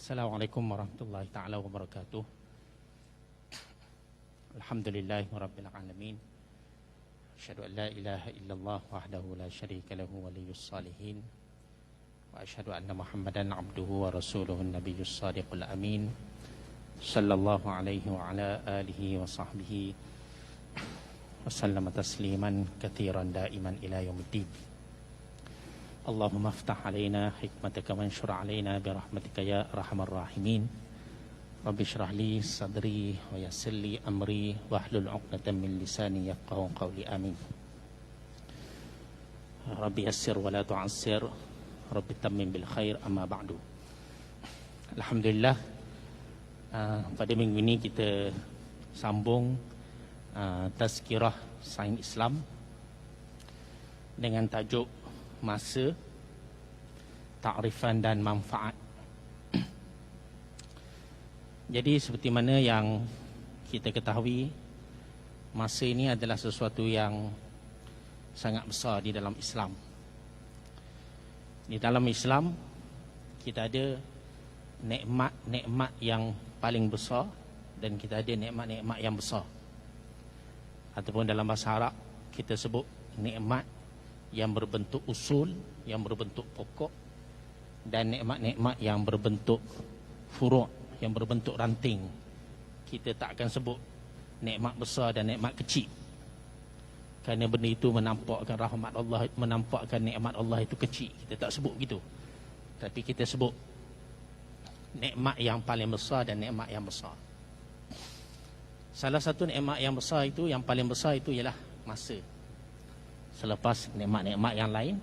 Assalamualaikum warahmatullahi taala wabarakatuh. Alhamdulillahi rabbil alamin. Asyhadu an la ilaha illallah wahdahu la syarika lahu waliyyus salihin. Wa asyhadu anna Muhammadan abduhu wa rasuluhu nabiyyus shadiqul amin. Sallallahu alaihi wa ala alihi wa sahbihi wa sallama tasliman katsiran daiman ila yaumiddin. Allahumma aftah alaina hikmataka wanshur alaina birahmatika ya arhamar rahimin. Rabbi shrah li sadri wa yassir li amri wahlul 'uqdatam min lisani yafqahu qawli. Amin. Rabbi yassir wa la tu'assir, Rabbi tammim bil khair, amma ba'du. Alhamdulillah, pada minggu ini kita sambung tazkirah sains Islam dengan tajuk masa, ta'rifan dan manfaat. Jadi seperti mana yang kita ketahui, masa ini adalah sesuatu yang sangat besar di dalam Islam. Di dalam Islam kita ada nikmat-nikmat yang paling besar dan kita ada nikmat-nikmat yang besar. Ataupun dalam bahasa Arab kita sebut nikmat yang berbentuk usul, yang berbentuk pokok, dan nikmat-nikmat yang berbentuk furu', yang berbentuk ranting. Kita tak akan sebut nikmat besar dan nikmat kecil, kerana benda itu menampakkan rahmat Allah, menampakkan nikmat Allah itu kecil. Kita tak sebut begitu, tapi kita sebut nikmat yang paling besar dan nikmat yang besar. Salah satu nikmat yang besar itu, yang paling besar itu ialah masa. Selepas nikmat-nikmat yang lain,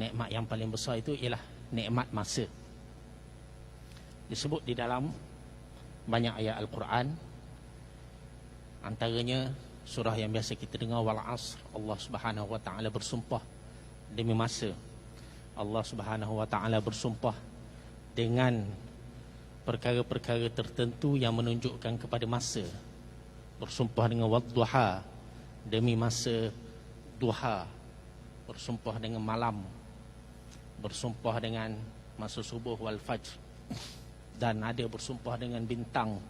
nikmat yang paling besar itu ialah nikmat masa. Disebut di dalam banyak ayat Al-Quran. Antaranya surah yang biasa kita dengar, wal asr. Allah Subhanahu wa taala bersumpah demi masa. Allah Subhanahu wa taala bersumpah dengan perkara-perkara tertentu yang menunjukkan kepada masa. Bersumpah dengan wadduha, demi masa duha. Bersumpah dengan malam, bersumpah dengan masa subuh wal fajr, dan ada bersumpah dengan bintang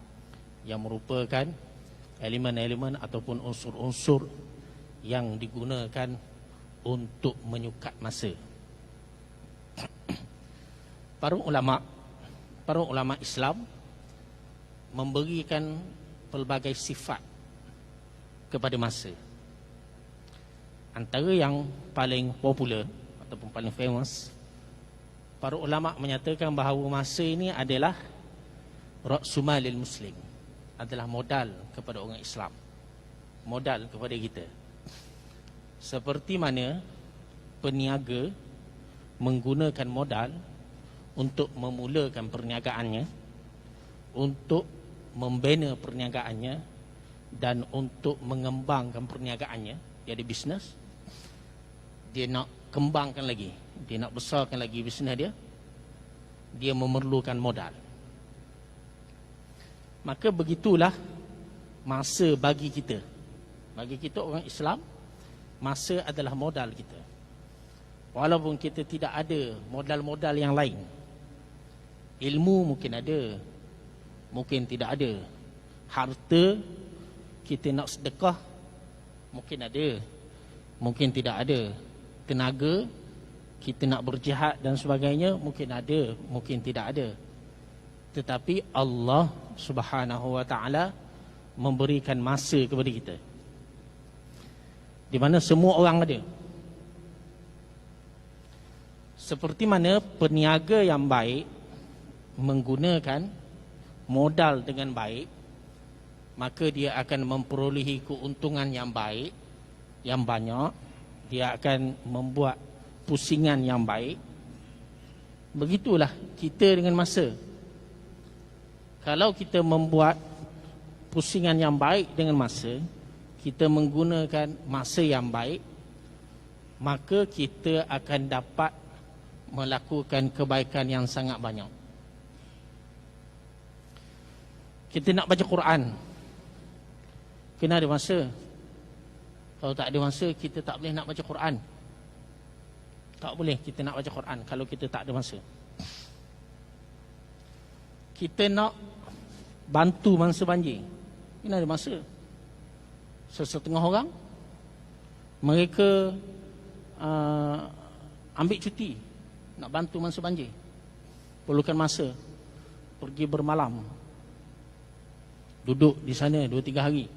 yang merupakan elemen-elemen ataupun unsur-unsur yang digunakan untuk menyukat masa. Para ulama Islam memberikan pelbagai sifat kepada masa. Antara yang paling popular ataupun paling famous, para ulama menyatakan bahawa masa ini adalah ra'sumalil muslim, adalah modal kepada orang Islam, modal kepada kita. Seperti mana peniaga menggunakan modal untuk memulakan perniagaannya, untuk membina perniagaannya, dan untuk mengembangkan perniagaannya. Dia ada bisnes, dia nak kembangkan lagi, dia nak besarkan lagi bisnes dia, dia memerlukan modal. Maka begitulah masa bagi kita. Bagi kita orang Islam, masa adalah modal kita. Walaupun kita tidak ada modal-modal yang lain. Ilmu mungkin ada, mungkin tidak ada. Harta kita nak sedekah, mungkin ada, mungkin tidak ada. Tenaga kita nak berjihad dan sebagainya, mungkin ada, mungkin tidak ada. Tetapi Allah Subhanahu wa taala memberikan masa kepada kita, di mana semua orang ada. Seperti mana peniaga yang baik menggunakan modal dengan baik, maka dia akan memperolehi keuntungan yang baik, yang banyak. Dia akan membuat pusingan yang baik. Begitulah kita dengan masa. Kalau kita membuat pusingan yang baik dengan masa, kita menggunakan masa yang baik, maka kita akan dapat melakukan kebaikan yang sangat banyak. Kita nak baca Quran, kena ada masa. Kalau tak ada masa, kita tak boleh nak baca Quran. Tak boleh kita nak baca Quran kalau kita tak ada masa. kita nak bantu mangsa banjir, ini ada masa. Sesetengah orang mereka ambil cuti nak bantu mangsa banjir, perlukan masa, pergi bermalam, duduk di sana 2-3 hari,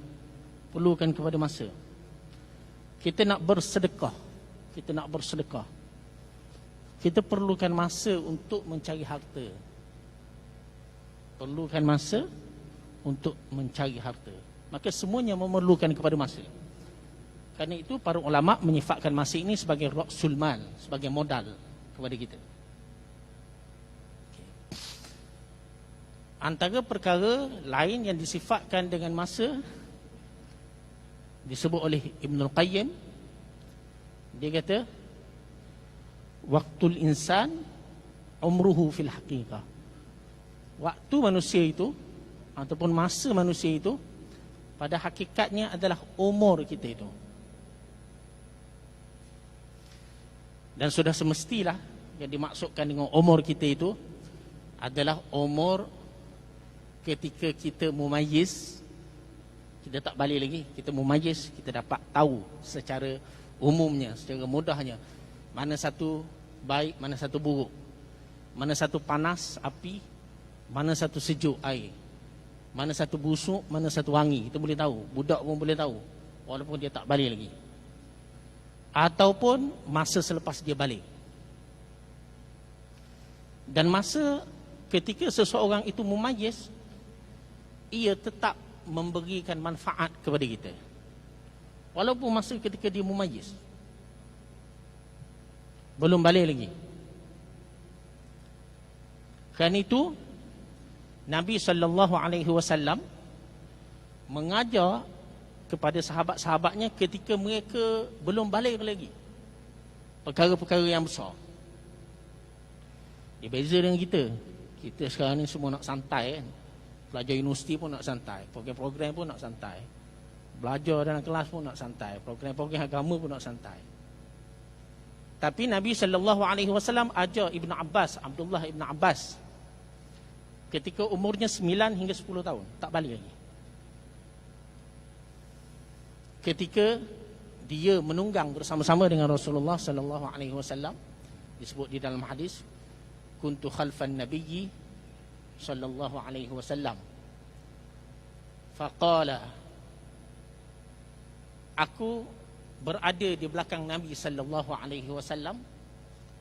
perlukan kepada masa. Kita nak bersedekah, kita perlukan masa untuk mencari harta, maka semuanya memerlukan kepada masa. Kerana itu para ulama menyifatkan masa ini sebagai ra'sul mal, sebagai modal kepada kita. Antara perkara lain yang disifatkan dengan masa disebut oleh Ibnul Qayyim, dia kata waqtul insan umruhu fil haqiqah. Waktu manusia itu ataupun masa manusia itu pada hakikatnya adalah umur kita itu. Dan sudah semestilah yang dimaksudkan dengan umur kita itu adalah umur ketika kita mumayyiz, kita tak balik lagi, kita mumayyiz, kita dapat tahu secara umumnya, secara mudahnya, mana satu baik, mana satu buruk, mana satu panas api, mana satu sejuk air, mana satu busuk, mana satu wangi. Kita boleh tahu, budak pun boleh tahu walaupun dia tak balik lagi, ataupun masa selepas dia balik. Dan masa ketika seseorang itu mumayyiz, ia tetap memberikan manfaat kepada kita walaupun masa ketika dia mumayyiz belum balik lagi. Kerana itu Nabi SAW mengajar kepada sahabat-sahabatnya ketika mereka belum balik lagi perkara-perkara yang besar. Dia beza dengan kita. Kita sekarang ni semua nak santai kan. Pelajar universiti pun nak santai, program-program pun nak santai, belajar dalam kelas pun nak santai, program-program agama pun nak santai. Tapi Nabi SAW ajar Ibn Abbas, Abdullah Ibn Abbas, ketika umurnya 9 hingga 10 tahun, tak balik lagi. Ketika dia menunggang bersama-sama dengan Rasulullah SAW, disebut di dalam hadis, kuntu khalfan nabiyyi sallallahu alaihi wasallam faqala, aku berada di belakang Nabi sallallahu alaihi wasallam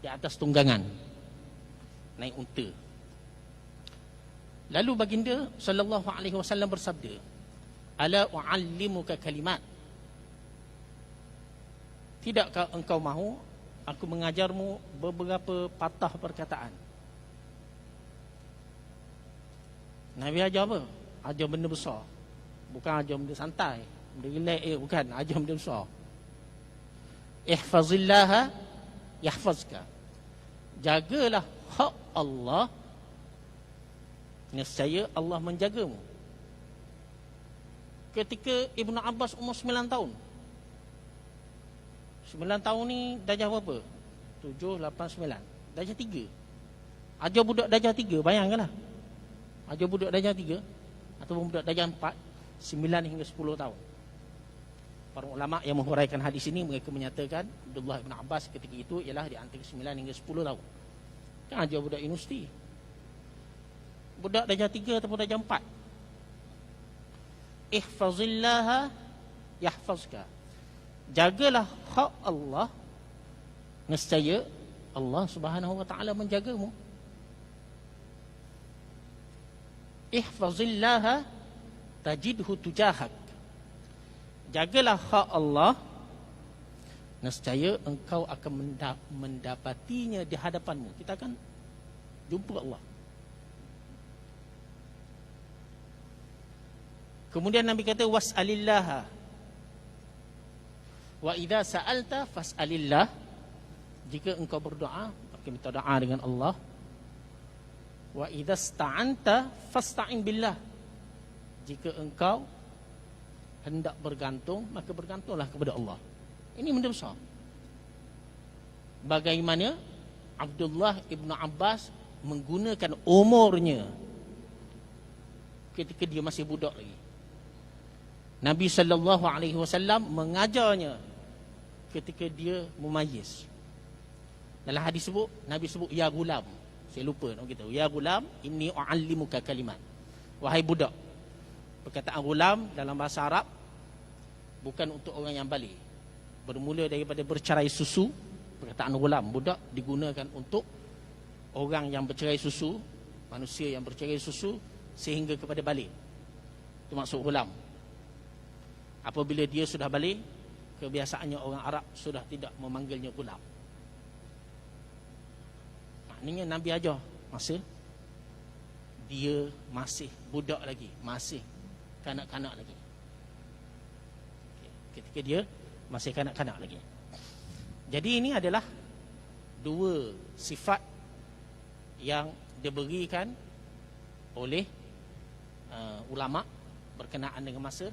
di atas tunggangan naik unta. Lalu baginda sallallahu alaihi wasallam bersabda, ala uallimuka kalimat, tidakkah engkau mahu aku mengajarmu beberapa patah perkataan? Nabi ajar apa? Ajar benda besar. Bukan ajar benda santai, benda relax, bukan, ajar benda besar. Ihfazillaha yahfazka. Jagalah hak Allah, nescaya Allah menjagamu. Ketika Ibnu Abbas umur 9 tahun. 9 tahun ni darjah berapa? 7, 8, 9. Darjah 3. Ajar budak darjah 3, bayangkanlah. Ajar budak darjah 3 ataupun budak darjah 4, 9 hingga 10 tahun. Para ulama yang menghuraikan hadis ini, mereka menyatakan Abdullah bin Abbas ketika itu ialah di antara 9 hingga 10 tahun. Kan ajar budak universiti. Budak darjah 3 ataupun darjah 4. Ihfazillaha yahfazka. Jagalah hak Allah, nescaya Allah Subhanahu wa taala menjagamu. Ihfazillaha tajidhu tujahak. Jagalah hak Allah, nescaya engkau akan mendapatinya di hadapanmu. Kita akan jumpa Allah. Kemudian Nabi kata was'alillaha wa idza sa'alta fas'alillah. Jika engkau berdoa, maka minta doa dengan Allah. Wa idza sta'anta fasta'in billah. Jika engkau hendak bergantung, maka bergantunglah kepada Allah. Ini benda besar. Bagaimana Abdullah ibnu Abbas menggunakan umurnya ketika dia masih budak lagi. Nabi SAW mengajarnya ketika dia mumayyiz. Dalam hadis sebut, Nabi sebut ya gulam. Saya lupa nak kita. Ya gulam, inni u'allimuka kalimat. Wahai budak. Perkataan gulam dalam bahasa Arab bukan untuk orang yang balik. Bermula daripada bercerai susu, perkataan gulam, budak digunakan untuk orang yang bercerai susu, manusia yang bercerai susu sehingga kepada balik. Itu maksud gulam. Apabila dia sudah balik, kebiasaannya orang Arab sudah tidak memanggilnya gulam. Maknanya Nabi ajar masa dia masih budak lagi, masih kanak-kanak lagi. Ketika dia masih kanak-kanak lagi. Jadi ini adalah dua sifat yang diberikan oleh ulama berkenaan dengan masa.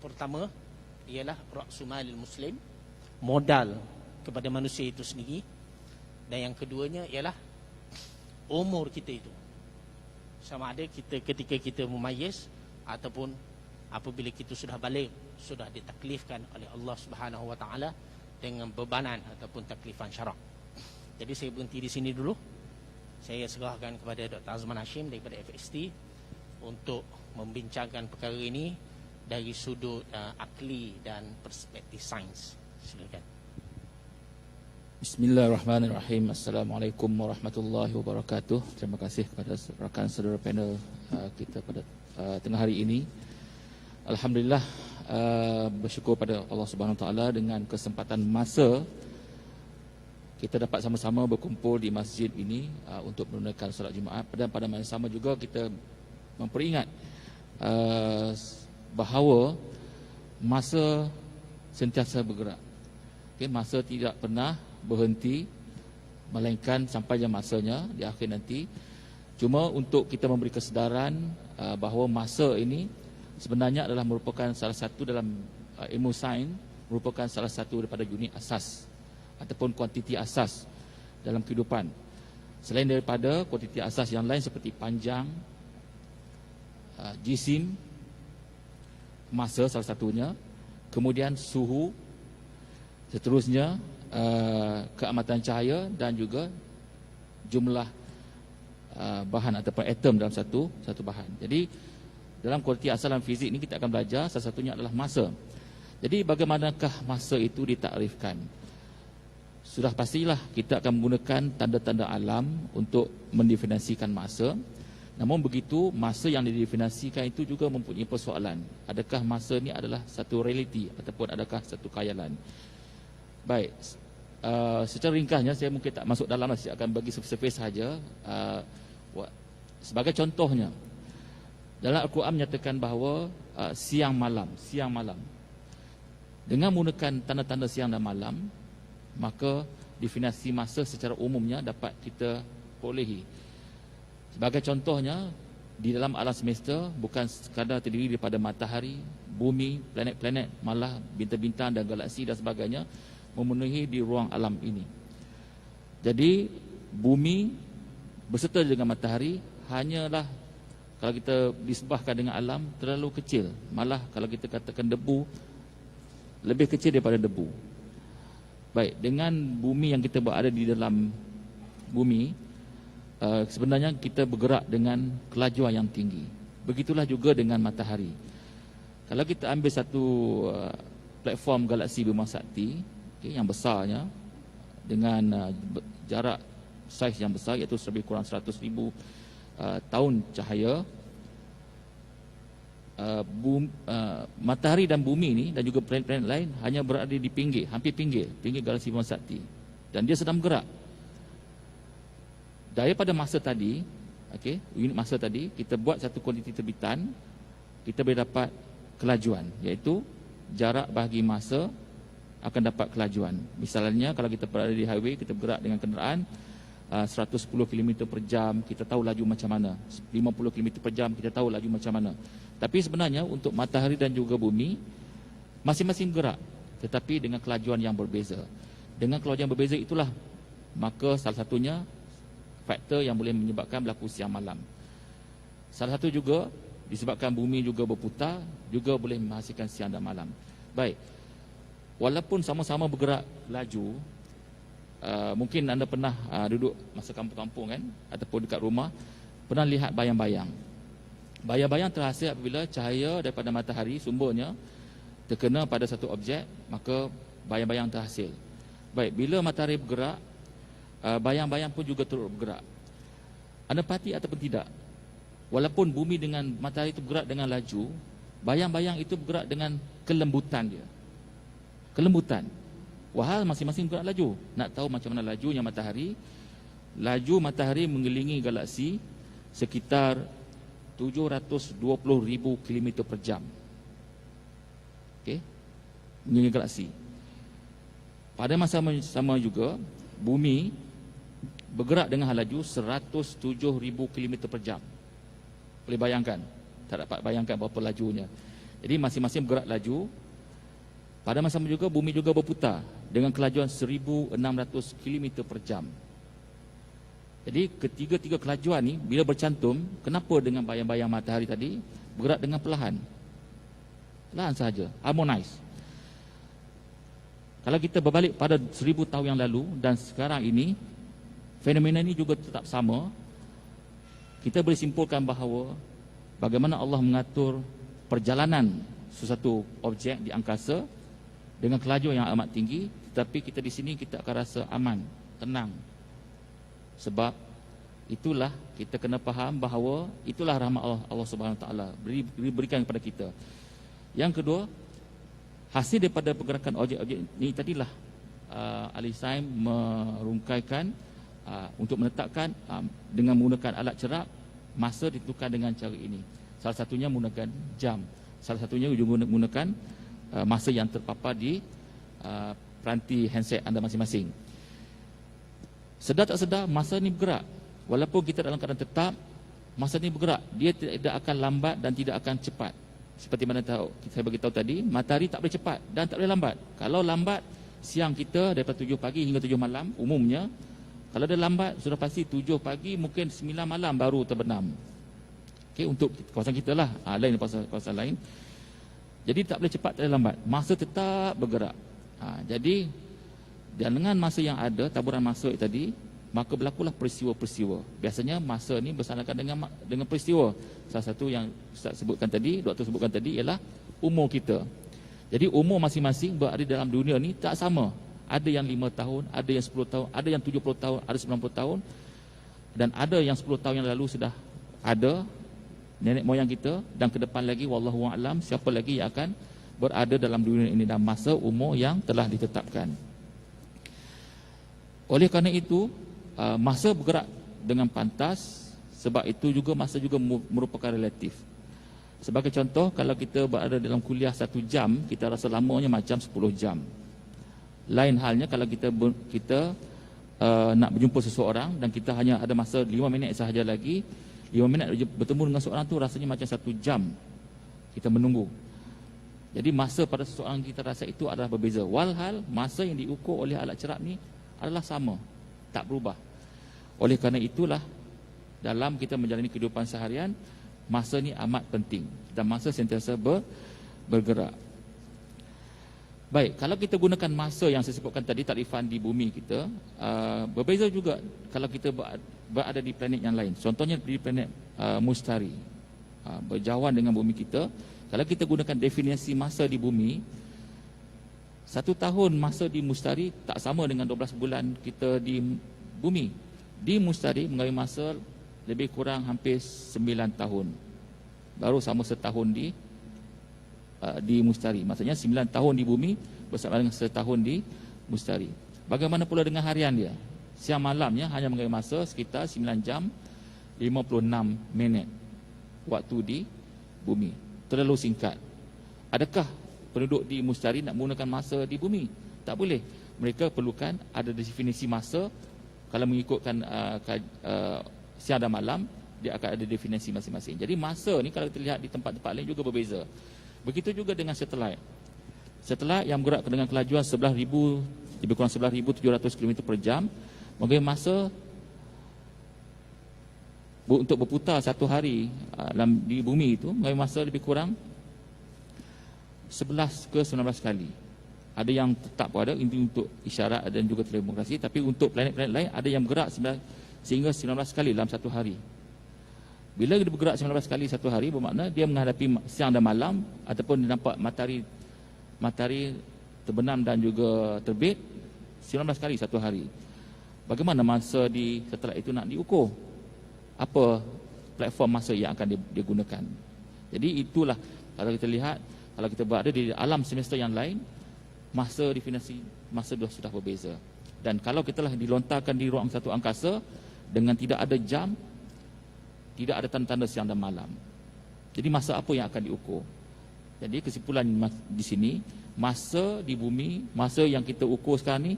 Pertama ialah ra'sumalil muslim, modal kepada manusia itu sendiri. Dan yang keduanya ialah umur kita itu. Sama ada kita ketika kita mumayyiz ataupun apabila kita sudah balik, sudah ditaklifkan oleh Allah Subhanahu wa taala dengan bebanan ataupun taklifan syarak. Jadi saya berhenti di sini dulu. Saya serahkan kepada Dr. Azman Hashim daripada FST untuk membincangkan perkara ini dari sudut akli dan perspektif sains. Silakan. Bismillahirrahmanirrahim. Assalamualaikum warahmatullahi wabarakatuh. Terima kasih kepada rakan saudara panel kita pada tengah hari ini. Alhamdulillah, bersyukur pada Allah Subhanahu Wa Taala dengan kesempatan masa kita dapat sama-sama berkumpul di masjid ini untuk menunaikan solat Jumaat. Dan pada masa sama juga kita memperingat bahawa masa sentiasa bergerak. Okay, masa tidak pernah berhenti, melainkan sampai masanya di akhir nanti. Cuma untuk kita memberi kesedaran bahawa masa ini sebenarnya adalah merupakan salah satu dalam ilmu sains, merupakan salah satu daripada unit asas ataupun kuantiti asas dalam kehidupan. Selain daripada kuantiti asas yang lain seperti panjang, jisim, masa salah satunya, kemudian suhu, seterusnya keamatan cahaya dan juga jumlah bahan ataupun atom dalam satu bahan. Jadi dalam kuantiti asas dalam fizik ini kita akan belajar salah satunya adalah masa. Jadi bagaimanakah masa itu ditakrifkan? Sudah pastilah kita akan menggunakan tanda-tanda alam untuk mendefinisikan masa. Namun begitu, masa yang didefinisikan itu juga mempunyai persoalan. Adakah masa ini adalah satu realiti ataupun adakah satu khayalan? Baik, secara ringkasnya saya mungkin tak masuk dalam, saya akan bagi surface saja. Sebagai contohnya, dalam Al-Quran menyatakan bahawa siang malam. Dengan menggunakan tanda-tanda siang dan malam, maka definisi masa secara umumnya dapat kita perolehi. Sebagai contohnya, di dalam alam semesta bukan sekadar terdiri daripada matahari, bumi, planet-planet, malah bintang-bintang dan galaksi dan sebagainya memenuhi di ruang alam ini. Jadi bumi berserta dengan matahari hanyalah, kalau kita disebahkan dengan alam, terlalu kecil. Malah kalau kita katakan debu, lebih kecil daripada debu. Baik, dengan bumi yang kita berada di dalam bumi, sebenarnya kita bergerak dengan kelajuan yang tinggi. Begitulah juga dengan matahari. Kalau kita ambil satu platform galaksi Bima Sakti, yang besarnya, dengan jarak saiz yang besar, iaitu lebih kurang 100,000 tahun cahaya, matahari dan bumi ini dan juga planet-planet lain hanya berada di pinggir, hampir pinggir galaksi Bima Sakti, dan dia sedang bergerak. Daripada masa tadi, unit masa tadi, kita buat satu kuantiti terbitan, kita boleh dapat kelajuan, iaitu jarak bahagi masa akan dapat kelajuan. Misalnya kalau kita berada di highway, kita bergerak dengan kenderaan 110 km per jam, kita tahu laju macam mana. 50 km per jam, kita tahu laju macam mana. Tapi sebenarnya untuk matahari dan juga bumi, masing-masing bergerak, tetapi dengan kelajuan yang berbeza. Dengan kelajuan yang berbeza itulah, maka salah satunya faktor yang boleh menyebabkan berlaku siang malam. Salah satu juga disebabkan bumi juga berputar, juga boleh menghasilkan siang dan malam. Baik, walaupun sama-sama bergerak laju, mungkin anda pernah duduk masa kampung-kampung kan, ataupun dekat rumah, pernah lihat bayang-bayang. Bayang-bayang terhasil apabila cahaya daripada matahari sumbernya terkena pada satu objek, maka bayang-bayang terhasil. Baik, bila matahari bergerak, bayang-bayang pun juga turut bergerak. Anda perhati ataupun tidak, walaupun bumi dengan matahari itu bergerak dengan laju, bayang-bayang itu bergerak dengan kelembutan dia. Kelembutan. Wahal masing-masing bergerak laju. Nak tahu macam mana lajunya matahari? Laju matahari mengelilingi galaksi sekitar 720,000 km per jam. Okey? Mengelilingi galaksi. Pada masa sama juga, bumi bergerak dengan laju 107,000 km per jam. Boleh bayangkan? Tak dapat bayangkan berapa lajunya. Jadi masing-masing bergerak laju. Pada masa sama juga, bumi juga berputar dengan kelajuan 1,600 km per jam. Jadi ketiga-tiga kelajuan ni bila bercantum, kenapa dengan bayang-bayang matahari tadi bergerak dengan perlahan? Perlahan sahaja, harmonize. Kalau kita berbalik pada 1000 tahun yang lalu dan sekarang ini, fenomena ini juga tetap sama. Kita boleh simpulkan bahawa bagaimana Allah mengatur perjalanan sesuatu objek di angkasa dengan kelajuan yang amat tinggi, tetapi kita di sini kita akan rasa aman, tenang. Sebab itulah kita kena faham bahawa itulah rahmat Allah Subhanahu Wa Taala diberikan kepada kita. Yang kedua, hasil daripada pergerakan objek-objek ini tadilah ahli sains merungkaikan untuk menetapkan dengan menggunakan alat cerap, masa ditentukan dengan cara ini. Salah satunya menggunakan jam, salah satunya juga menggunakan masa yang terpapar di peranti handset anda masing-masing. Sedar tak sedar, masa ni bergerak. Walaupun kita dalam keadaan tetap, masa ni bergerak. Dia tidak akan lambat dan tidak akan cepat. Seperti mana saya bagi tahu tadi, matahari tak boleh cepat dan tak boleh lambat. Kalau lambat, siang kita daripada 7 pagi hingga 7 malam umumnya. Kalau dia lambat, sudah pasti 7 pagi mungkin 9 malam baru terbenam. Okey, untuk kawasan kita lah, lain kawasan lain. Jadi tak boleh cepat, tak boleh lambat. Masa tetap bergerak. Jadi dan dengan masa yang ada, taburan masa tadi, maka berlakulah peristiwa-peristiwa. Biasanya masa ni bersandingkan dengan peristiwa. Salah satu yang Ustaz sebutkan tadi, Doktor sebutkan tadi ialah umur kita. Jadi umur masing-masing berada dalam dunia ni tak sama. Ada yang 5 tahun, ada yang 10 tahun, ada yang 70 tahun, ada 90 tahun. Dan ada yang 10 tahun yang lalu sudah ada nenek moyang kita, dan ke depan lagi wallahu a'lam siapa lagi yang akan berada dalam dunia ini dalam masa umur yang telah ditetapkan. Oleh kerana itu, masa bergerak dengan pantas, sebab itu juga masa juga merupakan relatif. Sebagai contoh, kalau kita berada dalam kuliah 1 jam, kita rasa lamanya macam 10 jam. Lain halnya kalau kita nak berjumpa seseorang dan kita hanya ada masa 5 minit sahaja lagi, 5 minit bertemu dengan seseorang tu rasanya macam 1 jam kita menunggu. Jadi masa pada seseorang kita rasa itu adalah berbeza. Walhal masa yang diukur oleh alat cerap ni adalah sama, tak berubah. Oleh kerana itulah dalam kita menjalani kehidupan seharian, masa ni amat penting dan masa sentiasa bergerak. Baik, kalau kita gunakan masa yang saya sebutkan tadi, takrifan di bumi kita, berbeza juga kalau kita berada di planet yang lain. Contohnya di planet Mustari, berjauhan dengan bumi kita. Kalau kita gunakan definisi masa di bumi, 1 tahun masa di Mustari tak sama dengan 12 bulan kita di bumi. Di Mustari mengambil masa lebih kurang hampir 9 tahun. Baru sama setahun di Mustari. Maksudnya 9 tahun di bumi bersama dengan setahun di Mustari. Bagaimana pula dengan harian dia? Siang malamnya hanya mengambil masa sekitar 9 jam 56 minit waktu di bumi. Terlalu singkat. Adakah penduduk di Mustari nak menggunakan masa di bumi? Tak boleh. Mereka perlukan ada definisi masa. Kalau mengikutkan siang dan malam, dia akan ada definisi masing-masing. Jadi masa ni kalau kita lihat di tempat-tempat lain juga berbeza. Begitu juga dengan satelit. Satelit yang bergerak dengan kelajuan 11,000, lebih kurang 11,700 km per jam, mengambil masa untuk berputar satu hari di bumi itu mengambil masa lebih kurang 11 ke 19 kali. Ada yang tetap ada ini untuk isyarat dan juga telekomunikasi, tapi untuk planet-planet lain ada yang bergerak sehingga 19 kali dalam satu hari. Bila dia bergerak 19 kali satu hari, bermakna dia menghadapi siang dan malam, ataupun dia nampak matahari terbenam dan juga terbit 19 kali satu hari. Bagaimana masa di setelah itu nak diukur? Apa platform masa yang akan dia gunakan? Jadi itulah, kalau kita lihat, kalau kita berada di alam semesta yang lain, masa definisi masa sudah berbeza. Dan kalau kita lah dilontarkan di ruang satu angkasa dengan tidak ada jam, tidak ada tanda-tanda siang dan malam. Jadi masa apa yang akan diukur? Jadi kesimpulan di sini, masa di bumi, masa yang kita ukur sekarang ni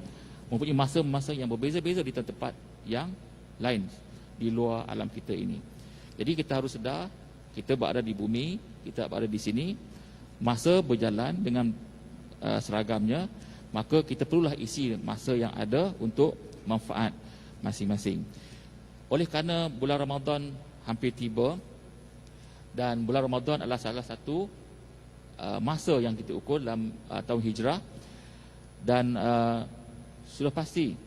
mempunyai masa-masa yang berbeza-beza di tempat yang lain di luar alam kita ini. Jadi kita harus sedar, kita berada di bumi, kita berada di sini, masa berjalan dengan seragamnya, maka kita perlulah isi masa yang ada untuk manfaat masing-masing. Oleh kerana bulan Ramadan hampir tiba, dan bulan Ramadan adalah salah satu masa yang kita ukur dalam tahun hijrah, dan sudah pasti,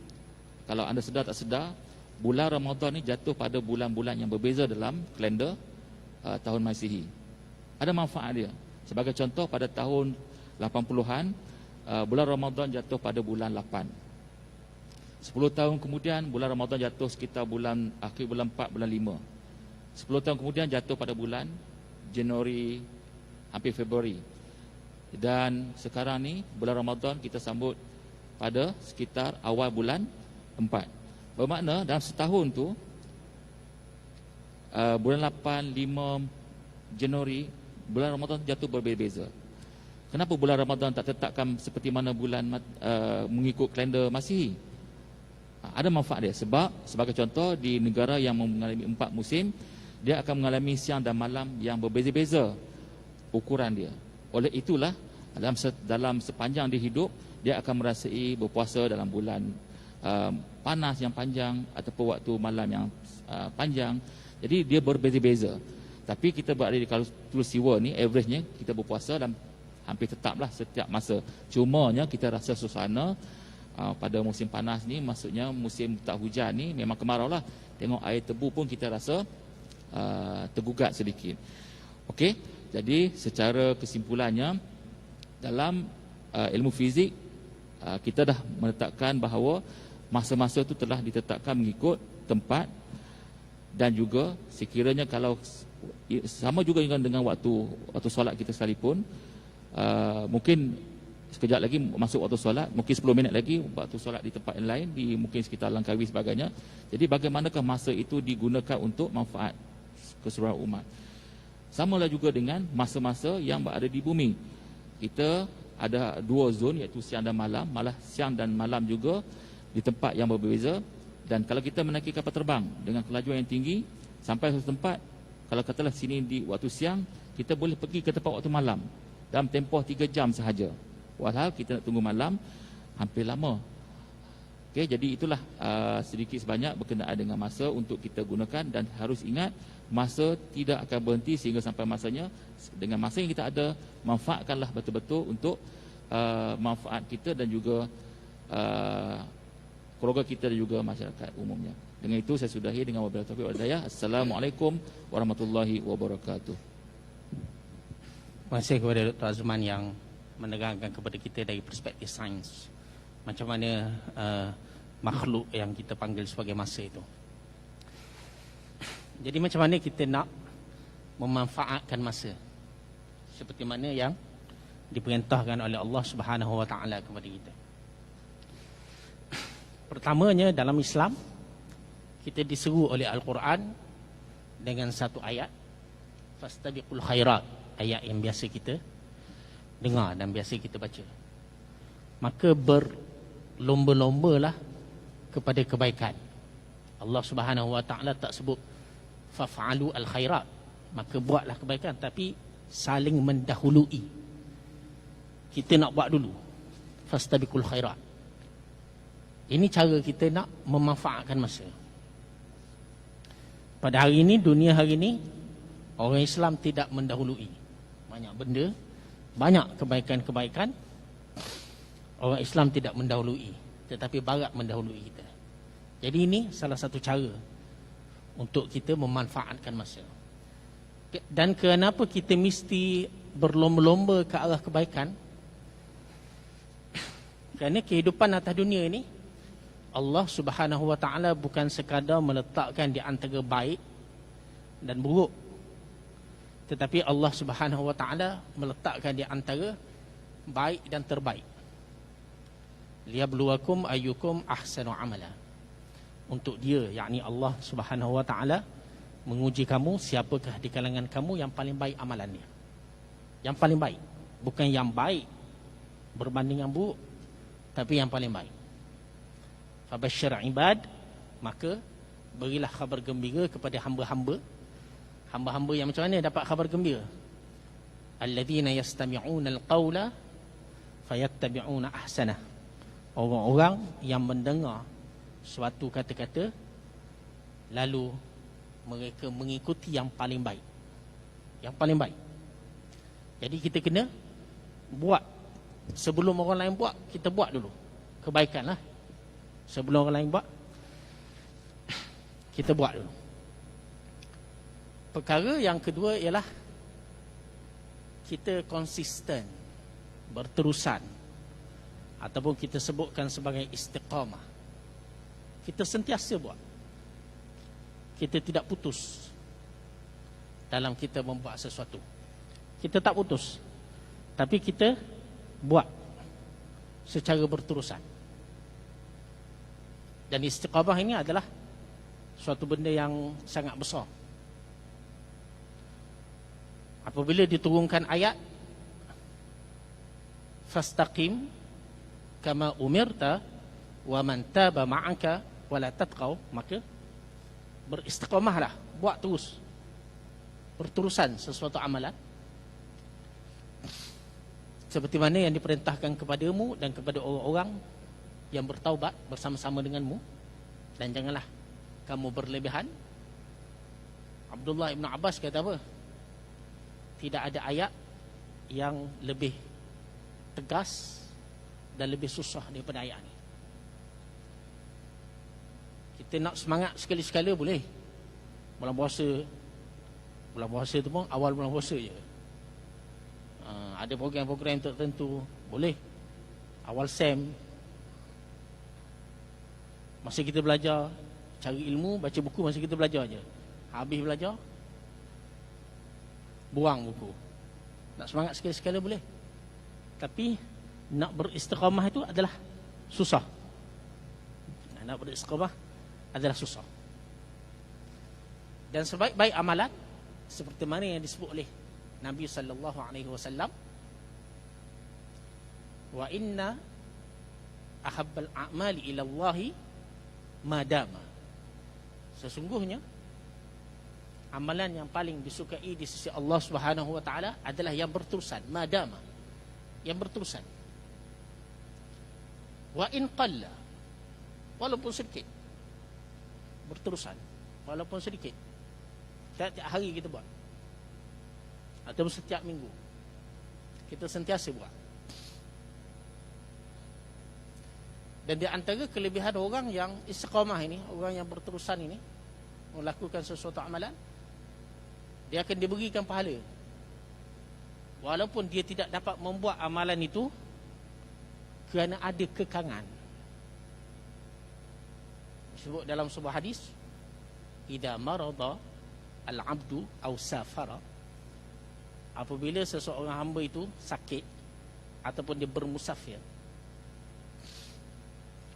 kalau anda sedar tak sedar, bulan Ramadan ni jatuh pada bulan-bulan yang berbeza dalam kalender tahun Masihi. Ada manfaat dia. Sebagai contoh, pada tahun 80-an, bulan Ramadan jatuh pada bulan 8. 10 tahun kemudian, bulan Ramadan jatuh sekitar akhir bulan 4, bulan 5. 10 tahun kemudian jatuh pada bulan Januari, hampir Februari. Dan sekarang ni, bulan Ramadan kita sambut pada sekitar awal bulan 4. Bermakna dalam setahun tu, bulan 8, 5, Januari, bulan Ramadan jatuh berbeza-beza. Kenapa bulan Ramadan tak tetapkan seperti mana bulan mengikut kalender Masihi? Ada manfaat dia. Sebab sebagai contoh, di negara yang mengalami 4 musim, dia akan mengalami siang dan malam yang berbeza-beza ukuran dia. Oleh itulah, dalam sepanjang dia hidup, dia akan merasai berpuasa dalam bulan panas yang panjang ataupun waktu malam yang panjang. Jadi dia berbeza-beza. Tapi kita berada di khatulistiwa ni, average-nya kita berpuasa dan hampir tetaplah setiap masa. Cumanya kita rasa suasana pada musim panas ni, maksudnya musim tak hujan ni, memang kemarau lah. Tengok air tebu pun kita rasa tergugat sedikit. Okey, jadi secara kesimpulannya, dalam ilmu fizik, kita dah menetapkan bahawa masa-masa itu telah ditetapkan mengikut tempat, dan juga sekiranya kalau sama juga dengan waktu solat kita sekalipun, mungkin sekejap lagi masuk waktu solat, mungkin 10 minit lagi waktu solat di tempat yang lain, mungkin sekitar Langkawi sebagainya. Jadi bagaimanakah masa itu digunakan untuk manfaat keseluruhan umat? Samalah juga dengan masa-masa yang berada di bumi. Kita ada 2 zon, iaitu siang dan malam. Malah siang dan malam juga di tempat yang berbeza. Dan kalau kita menaiki kapal terbang dengan kelajuan yang tinggi, sampai satu tempat, kalau katalah sini di waktu siang, kita boleh pergi ke tempat waktu malam dalam tempoh 3 jam sahaja. Walhal kita nak tunggu malam hampir lama. Okey, jadi itulah sedikit sebanyak berkenaan dengan masa untuk kita gunakan, dan harus ingat masa tidak akan berhenti sehingga sampai masanya. Dengan masa yang kita ada, manfaatkanlah betul-betul untuk manfaat kita dan juga keluarga kita dan juga masyarakat umumnya. Dengan itu saya sudahi dengan wabillahi taufiq wal hidayah. Assalamualaikum warahmatullahi wabarakatuh. Terima kasih kepada Dr. Azman yang menerangkan kepada kita dari perspektif sains macam mana makhluk yang kita panggil sebagai masa itu. Jadi macam mana kita nak memanfaatkan masa seperti mana yang diperintahkan oleh Allah Subhanahu Wa Taala kepada kita. Pertamanya, dalam Islam kita diseru oleh Al-Quran dengan satu ayat, fastabiqul khairat, ayat yang biasa kita dengar dan biasa kita baca. Maka berlomba-lombalah kepada kebaikan. Allah Subhanahu Wa Taala tak sebut faf'alu al-khairat, maka buatlah kebaikan, tapi saling mendahului. Kita nak buat dulu, fastabiqul khairat. Ini cara kita nak memanfaatkan masa. Pada hari ini, dunia hari ini, orang Islam tidak mendahului banyak benda, banyak kebaikan-kebaikan. Orang Islam tidak mendahului, tetapi Barat mendahului kita. Jadi ini salah satu cara untuk kita memanfaatkan masa. Dan kenapa kita mesti berlomba-lomba ke arah kebaikan? Kerana kehidupan atas dunia ini, Allah Subhanahu Wa Taala bukan sekadar meletakkan di antara baik dan buruk, tetapi Allah Subhanahu Wa Taala meletakkan di antara baik dan terbaik. Liyabluwakum ayyukum ahsanu amala. Untuk dia, yakni Allah Subhanahu Wa Taala, menguji kamu siapakah di kalangan kamu yang paling baik amalannya. Yang paling baik, bukan yang baik berbanding yang buruk, tapi yang paling baik. Fabasyir ibad, maka berilah khabar gembira kepada hamba-hamba. Hamba-hamba yang macam mana dapat khabar gembira? Alladzina yastami'una alqawla fayattabi'una ahsanah. Orang-orang yang mendengar suatu kata-kata, lalu mereka mengikuti yang paling baik. Yang paling baik. Jadi kita kena buat. Sebelum orang lain buat, kita buat dulu kebaikan lah. Sebelum orang lain buat, kita buat dulu. Perkara yang kedua ialah kita konsisten, berterusan, ataupun kita sebutkan sebagai istiqamah. Kita sentiasa buat. Kita tidak putus dalam kita membuat sesuatu. Kita tak putus, tapi kita buat secara berterusan. Dan istiqamah ini adalah suatu benda yang sangat besar. Apabila diturunkan ayat fastaqim kama umirta wa man taba ma'aka wala tatqaw, maka beristiqamahlah, buat terus, berterusan sesuatu amalan seperti mana yang diperintahkan kepadamu dan kepada orang-orang yang bertaubat bersama-sama denganmu, dan janganlah kamu berlebihan. Abdullah Ibn Abbas kata apa? Tidak ada ayat yang lebih tegas dan lebih susah daripada ayat ini. Kita nak semangat sekali-sekala boleh. Bulan puasa tu pun awal bulan puasa je. Ada program-program tertentu boleh. Awal SEM, masa kita belajar, cari ilmu, baca buku masa kita belajar je. Habis belajar, buang buku. Nak semangat sekali-sekala boleh. Tapi nak beristiqamah itu adalah susah. Nak beristiqamah adalah susah. Dan sebaik-baik amalan seperti mana yang disebut oleh Nabi sallallahu alaihi wasallam, wa inna ahabbal a'mali ila Allahi madama. Sesungguhnya amalan yang paling disukai di sisi Allah Subhanahu wa taala adalah yang berterusan, madama, yang berterusan. Wa in qalla, walaupun sedikit, berterusan walaupun sedikit. Setiap hari kita buat, atau setiap minggu kita sentiasa buat. Dan di antara kelebihan orang yang istiqamah ini, orang yang berterusan ini melakukan sesuatu amalan, dia akan diberikan pahala walaupun dia tidak dapat membuat amalan itu kerana ada kekangan. Sebut dalam sebuah hadis, idza marada al-'abdu aw safara, apabila seseorang hamba itu sakit ataupun dia bermusafir,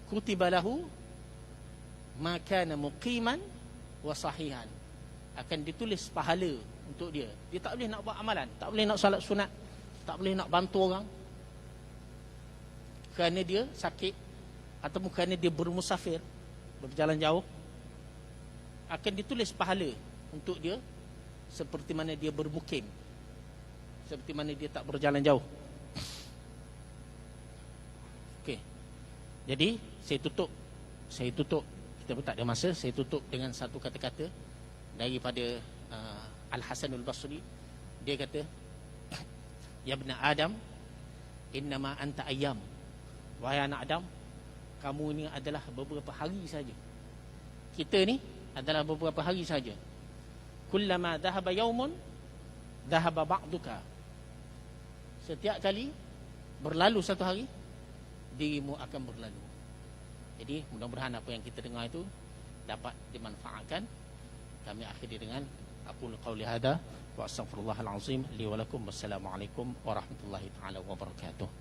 kutiba lahu ma kana muqiman wa sahihan, akan ditulis pahala untuk dia. Dia tak boleh nak buat amalan, tak boleh nak salat sunat, tak boleh nak bantu orang kerana dia sakit ataupun kerana dia bermusafir, berjalan jauh. Akan ditulis pahala untuk dia seperti mana dia bermukim, seperti mana dia tak berjalan jauh. Okey. Jadi saya tutup, kita pun tak ada masa, saya tutup dengan satu kata-kata daripada Al-Hasan Al-Basri, dia kata, ya ibn Adam, innama anta ayyam. Wahai anak Adam, kamu ni adalah beberapa hari saja. Kita ni adalah beberapa hari saja. Kullama dhahaba yaumun dhahaba ba'duka. Setiap kali berlalu satu hari, dirimu akan berlalu. Jadi mudah-mudahan apa yang kita dengar itu dapat dimanfaatkan. Kami akhiri dengan aqulu qauli hadza wa astaghfirullahal azim li wa lakum. Wassalamualaikum warahmatullahi taala wabarakatuh.